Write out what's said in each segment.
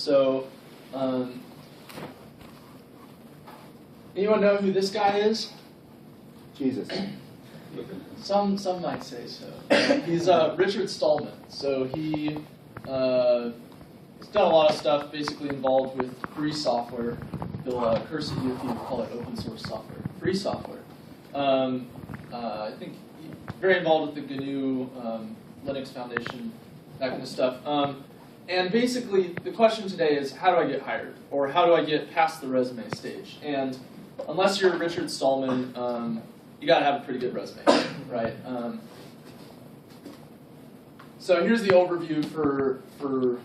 So, anyone know who this guy is? Jesus. Some might say so. He's Richard Stallman. So he's done a lot of stuff basically involved with free software. He'll curse at you if you call it open source software. Free software. I think he's very involved with the GNU Linux Foundation, that kind of stuff. And basically, the question today is, how do I get hired? Or how do I get past the resume stage? And unless you're Richard Stallman, you got to have a pretty good resume, right? So here's the overview for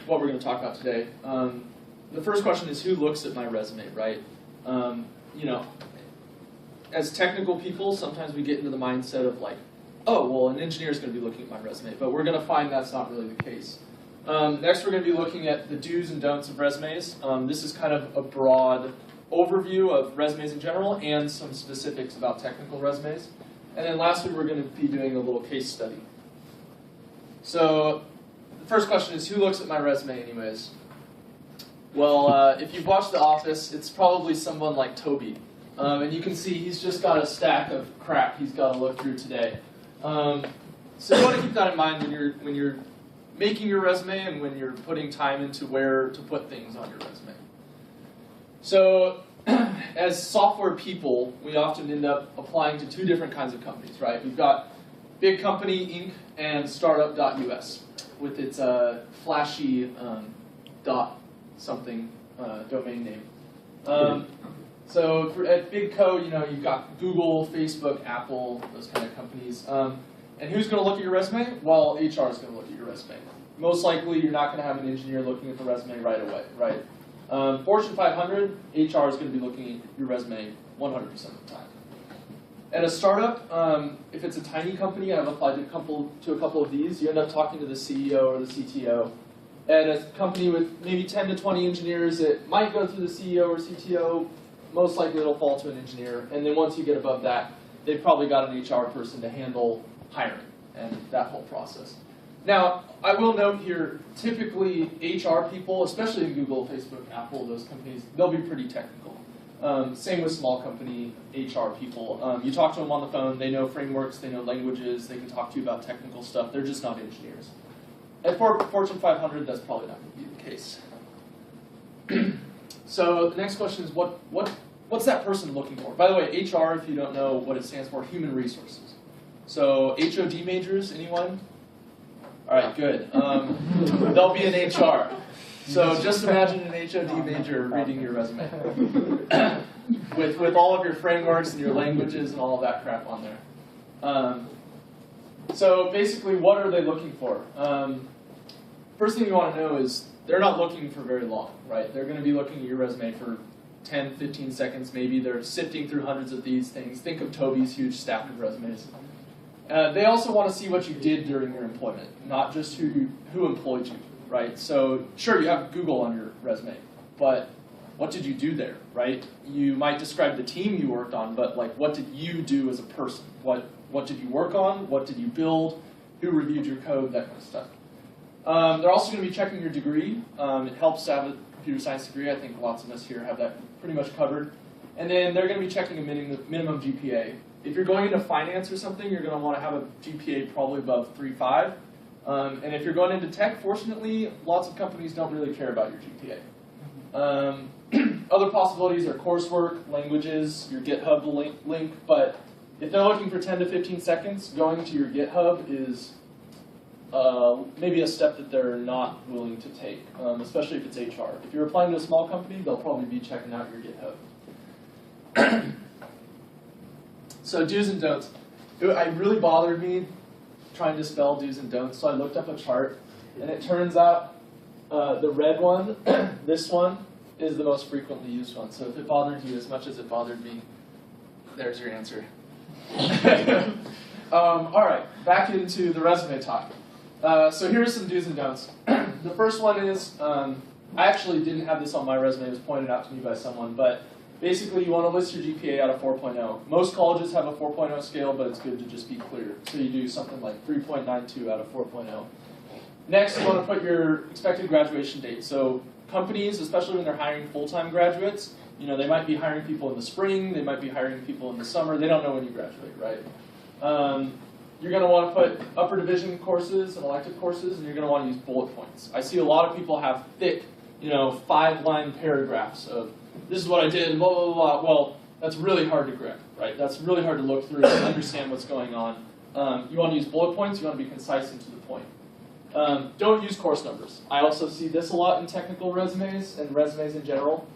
what we're going to talk about today. The first question is, who looks at my resume, right? You know, as technical people, sometimes we get into the mindset of like, oh, well, an engineer is going to be looking at my resume, but we're going to find that's not really the case. Next, we're going to be looking at the do's and don'ts of resumes. This is kind of a broad overview of resumes in general and some specifics about technical resumes. And then lastly, we're going to be doing a little case study. So the first question is, who looks at my resume anyways? Well, if you've watched The Office, it's probably someone like Toby. And you can see he's just got a stack of crap he's got to look through today. So you want to keep that in mind when you're making your resume and when you're putting time into where to put things on your resume. So as software people, we often end up applying to two different kinds of companies, right? We've got Big Company Inc. and Startup.us with its flashy dot something domain name. So at Big Co, you know, you've got Google, Facebook, Apple, those kind of companies. And who's going to look at your resume? Well, HR is going to look at your resume. Most likely, you're not going to have an engineer looking at the resume right away, right? Fortune 500, HR is going to be looking at your resume 100% of the time. At a startup, if it's a tiny company, I've applied to a couple of these, you end up talking to the CEO or the CTO. At a company with maybe 10 to 20 engineers, it might go through the CEO or CTO. Most likely it'll fall to an engineer. And then once you get above that, they've probably got an HR person to handle hiring and that whole process. Now, I will note here, typically HR people, especially in Google, Facebook, Apple, those companies, they'll be pretty technical. Same with small company HR people. You talk to them on the phone, they know frameworks, they know languages, they can talk to you about technical stuff. They're just not engineers. At Fortune 500, that's probably not going to be the case. So the next question is, what's that person looking for? By the way, HR, if you don't know what it stands for, human resources. So HOD majors, anyone? All right, good. They'll be in HR. So just imagine an HOD major reading your resume with all of your frameworks and your languages and all of that crap on there. So basically, what are they looking for? First thing you want to know is they're not looking for very long, right? They're going to be looking at your resume for 10, 15 seconds maybe. They're sifting through hundreds of these things. Think of Toby's huge stack of resumes. They also want to see what you did during your employment, not just who employed you, right? So sure, you have Google on your resume, but what did you do there, right? You might describe the team you worked on, but like, what did you do as a person? What did you work on? What did you build? Who reviewed your code? That kind of stuff. They're also going to be checking your degree. It helps to have a computer science degree. I think lots of us here have that pretty much covered. And then they're going to be checking a minimum GPA. If you're going into finance or something, you're going to want to have a GPA probably above 3.5. And if you're going into tech, fortunately, lots of companies don't really care about your GPA. Other possibilities are coursework, languages, your GitHub link. But if they're looking for 10 to 15 seconds, going to your GitHub is maybe a step that they're not willing to take, especially if it's HR. If you're applying to a small company, they'll probably be checking out your GitHub. So do's and don'ts. It really bothered me trying to spell do's and don'ts, so I looked up a chart, and it turns out the red one, this one, is the most frequently used one. So if it bothered you as much as it bothered me, there's your answer. All right, back into the resume talk. So here are some do's and don'ts. The first one is, I actually didn't have this on my resume, it was pointed out to me by someone, but basically you want to list your GPA out of 4.0. Most colleges have a 4.0 scale, but it's good to just be clear. So you do something like 3.92 out of 4.0. Next, you want to put your expected graduation date. So companies, especially when they're hiring full-time graduates, they might be hiring people in the spring, they might be hiring people in the summer, they don't know when you graduate, right? You're going to want to put upper division courses and elective courses, and you're going to want to use bullet points. I see a lot of people have thick, 5-line paragraphs of, this is what I did, blah, blah, blah. Well, that's really hard to grab, right? That's really hard to look through and understand what's going on. You want to use bullet points, you want to be concise and to the point. Don't use course numbers. I also see this a lot in technical resumes and resumes in general.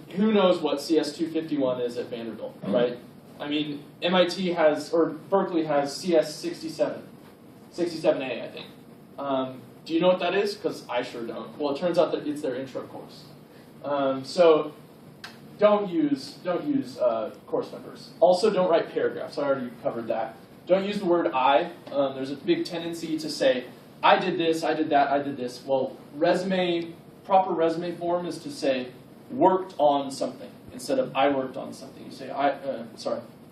Who knows what CS 251 is at Vanderbilt, right? I mean, MIT has, or Berkeley has CS 67, 67A, I think. Do you know what that is? Because I sure don't. Well, it turns out that it's their intro course. So don't use course numbers. Also, don't write paragraphs. I already covered that. Don't use the word I. There's a big tendency to say, I did this, I did that, I did this. Well, proper resume form is to say, worked on something, instead of I worked on something. You say,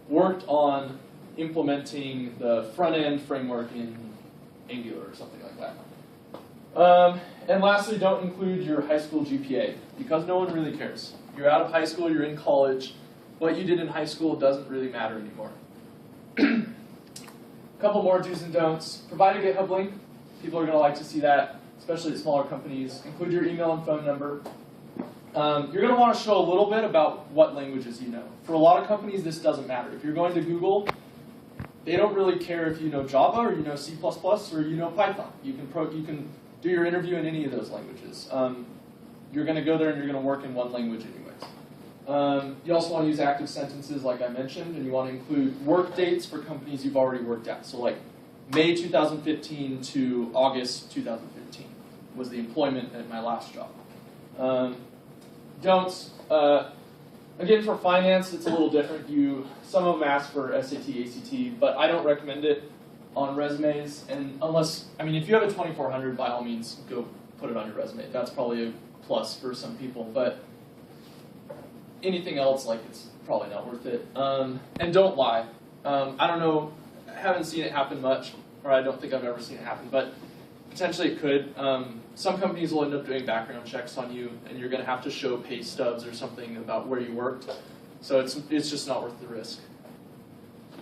worked on implementing the front-end framework in Angular or something like that. And lastly, don't include your high school GPA, because no one really cares. You're out of high school, you're in college. What you did in high school doesn't really matter anymore. A couple more do's and don'ts. Provide a GitHub link. People are going to like to see that, especially at smaller companies. Include your email and phone number. You're going to want to show a little bit about what languages you know. For a lot of companies, this doesn't matter. If you're going to Google, they don't really care if you know Java or you know C++ or you know Python. You can do your interview in any of those languages. You're going to go there and you're going to work in one language anyways. You also want to use active sentences like I mentioned, and you want to include work dates for companies you've already worked at. So like May 2015 to August 2015 was the employment at my last job. Don'ts. Again, for finance, it's a little different. Some of them ask for SAT, ACT, but I don't recommend it on resumes. And if you have a 2400, by all means, go put it on your resume. That's probably a plus for some people, but anything else, it's probably not worth it. And don't lie. I don't know, I haven't seen it happen much, or I don't think I've ever seen it happen, but potentially it could. Some companies will end up doing background checks on you, and you're going to have to show pay stubs or something about where you worked. So it's just not worth the risk.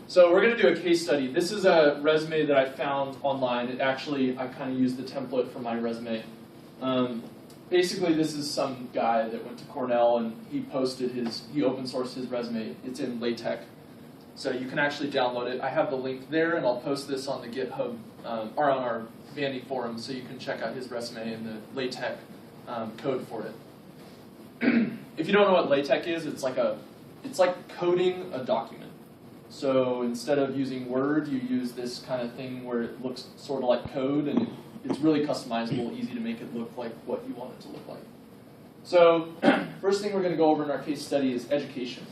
So we're going to do a case study. This is a resume that I found online. I kind of used the template for my resume. Basically, this is some guy that went to Cornell, and he open sourced his resume. It's in LaTeX. So you can actually download it. I have the link there, and I'll post this on the GitHub, or on our Vandy forum, so you can check out his resume and the LaTeX code for it. If you don't know what LaTeX is, it's like coding a document. So instead of using Word, you use this kind of thing where it looks sort of like code, and it's really customizable, easy to make it look like what you want it to look like. So first thing we're going to go over in our case study is education.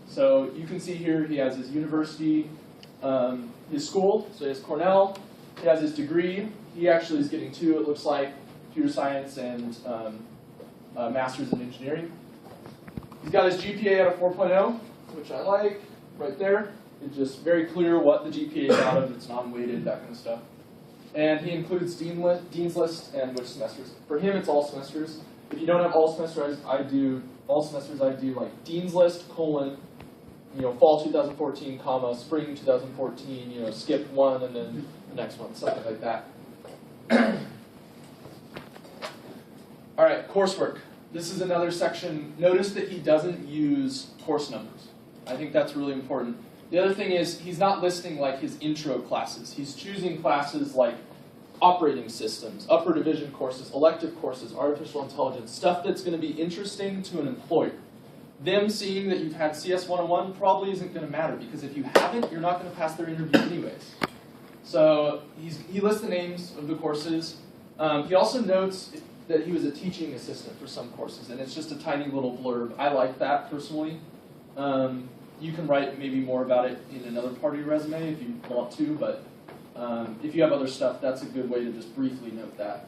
So you can see here he has his university, his school, so he has Cornell. He has his degree. He actually is getting 2, it looks like, computer science and master's in engineering. He's got his GPA at a 4.0, which I like, right there. It's just very clear what the GPA is out of. It's non-weighted, that kind of stuff. And he includes Dean's List and which semesters. For him, it's all semesters. If you don't have all semesters, I do like Dean's List, colon, fall 2014, comma, spring 2014, skip 1 and then the next one, something like that. All right, coursework. This is another section. Notice that he doesn't use course numbers. I think that's really important. The other thing is he's not listing his intro classes. He's choosing classes like operating systems, upper division courses, elective courses, artificial intelligence, stuff that's going to be interesting to an employer. Them seeing that you've had CS 101 probably isn't going to matter, because if you haven't, you're not going to pass their interview anyways. So he lists the names of the courses. He also notes that he was a teaching assistant for some courses, and it's just a tiny little blurb. I like that personally. You can write maybe more about it in another part of your resume if you want to, but if you have other stuff, that's a good way to just briefly note that.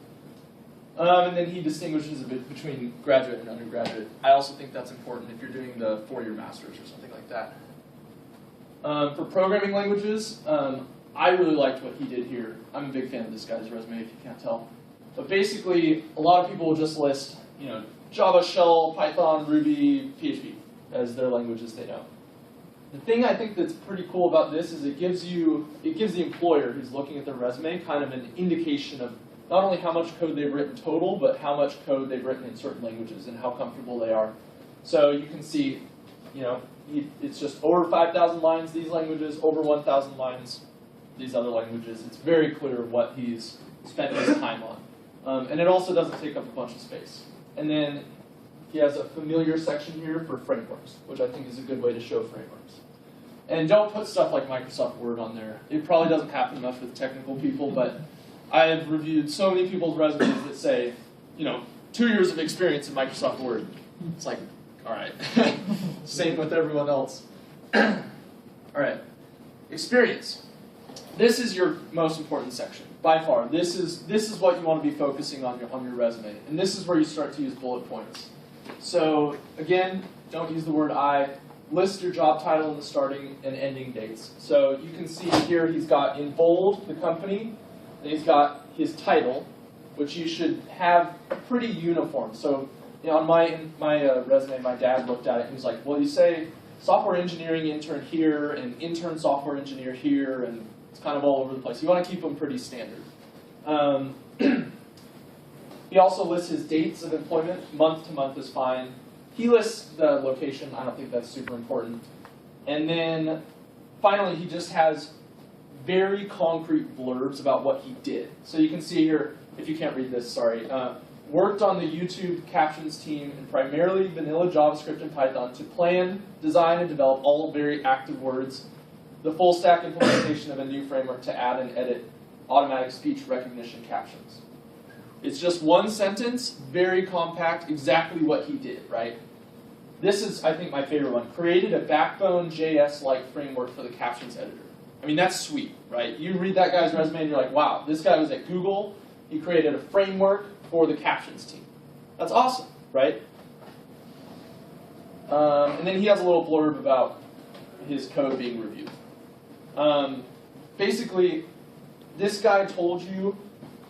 And then he distinguishes a bit between graduate and undergraduate. I also think that's important if you're doing the 4-year master's or something like that. For programming languages, I really liked what he did here. I'm a big fan of this guy's resume, if you can't tell. But basically, a lot of people will just list, Java, Shell, Python, Ruby, PHP as their languages they know. The thing I think that's pretty cool about this is it gives the employer who's looking at their resume kind of an indication of not only how much code they've written total, but how much code they've written in certain languages and how comfortable they are. So you can see, it's just over 5,000 lines, these languages, over 1,000 lines, these other languages. It's very clear what he's spent his time on. And it also doesn't take up a bunch of space. And then he has a familiar section here for frameworks, which I think is a good way to show frameworks. And don't put stuff like Microsoft Word on there. It probably doesn't happen much with technical people, but I have reviewed so many people's resumes that say, 2 years of experience in Microsoft Word. It's like, all right. Same with everyone else. All right. Experience. This is your most important section, by far. This is what you want to be focusing on your resume. And this is where you start to use bullet points. So, again, don't use the word I. List your job title and the starting and ending dates. So you can see here he's got in bold the company, and he's got his title, which you should have pretty uniform. So on my resume, my dad looked at it and he was like, well, you say software engineering intern here and intern software engineer here, and it's kind of all over the place. You want to keep them pretty standard. He also lists his dates of employment. Month to month is fine. He lists the location. I don't think that's super important. And then finally, he just has very concrete blurbs about what he did. So you can see here, if you can't read this, sorry. Worked on the YouTube captions team in primarily vanilla JavaScript and Python to plan, design, and develop all very active words, the full stack implementation of a new framework to add and edit automatic speech recognition captions. It's just one sentence, very compact, exactly what he did, right? This is, I think, my favorite one. Created a Backbone JS-like framework for the captions editor. I mean, that's sweet, right? You read that guy's resume and you're like, wow, this guy was at Google. He created a framework for the captions team. That's awesome, right? And then he has a little blurb about his code being reviewed. Basically, this guy told you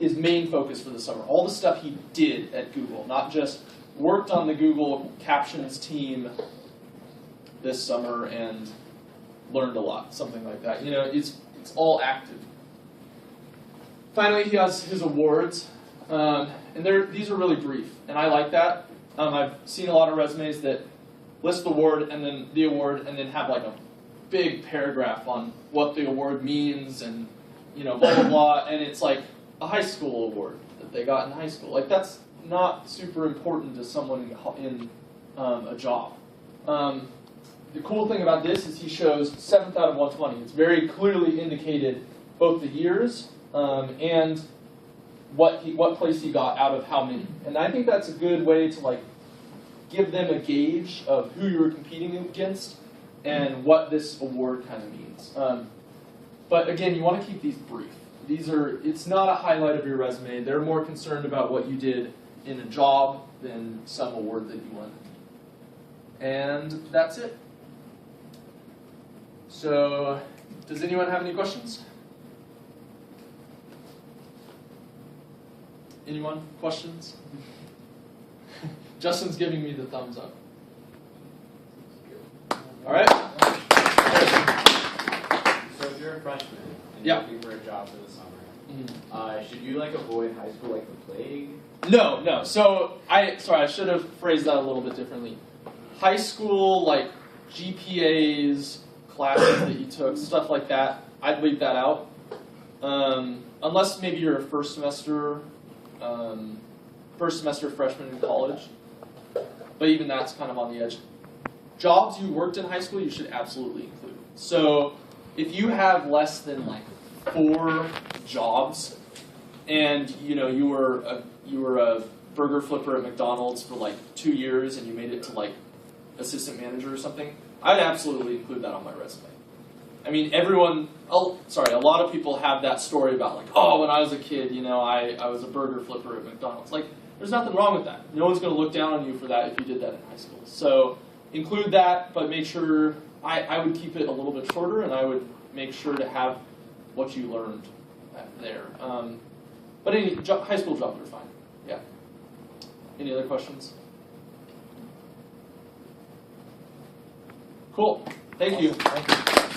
his main focus for the summer. All the stuff he did at Google, not just worked on the Google Captions team this summer and learned a lot, something like that. It's all active. Finally, he has his awards, and these are really brief, and I like that. I've seen a lot of resumes that list the award and then have like a big paragraph on what the award means and blah blah blah, and it's like a high school award that they got in high school. Like, that's not super important to someone in a job. The cool thing about this is he shows 7th out of 120. It's very clearly indicated both the years and what place he got out of how many. And I think that's a good way to give them a gauge of who you were competing against and what this award kind of means. But again, you want to keep these brief. It's not a highlight of your resume. They're more concerned about what you did in a job than some award that you won. And that's it. So, does anyone have any questions? Anyone? Questions? Justin's giving me the thumbs up. All right. So if you're a freshman and Yeah. you're looking for a job for the summer, should you avoid high school like the plague? No. So I should have phrased that a little bit differently. High school, GPAs, classes that you took, stuff like that, I'd leave that out. Unless maybe you're a first semester freshman in college. But even that's kind of on the edge. Jobs you worked in high school, you should absolutely include. So if you have less than 4 jobs, and you were a burger flipper at McDonald's for 2 years, and you made it to assistant manager or something, I'd absolutely include that on my resume. I mean, a lot of people have that story about when I was a kid, I was a burger flipper at McDonald's. There's nothing wrong with that. No one's going to look down on you for that if you did that in high school. So include that, but make sure, I would keep it a little bit shorter, and I would make sure to have what you learned there. But any high school jobs are fine. Yeah. Any other questions? Cool. Thank you. Thank you.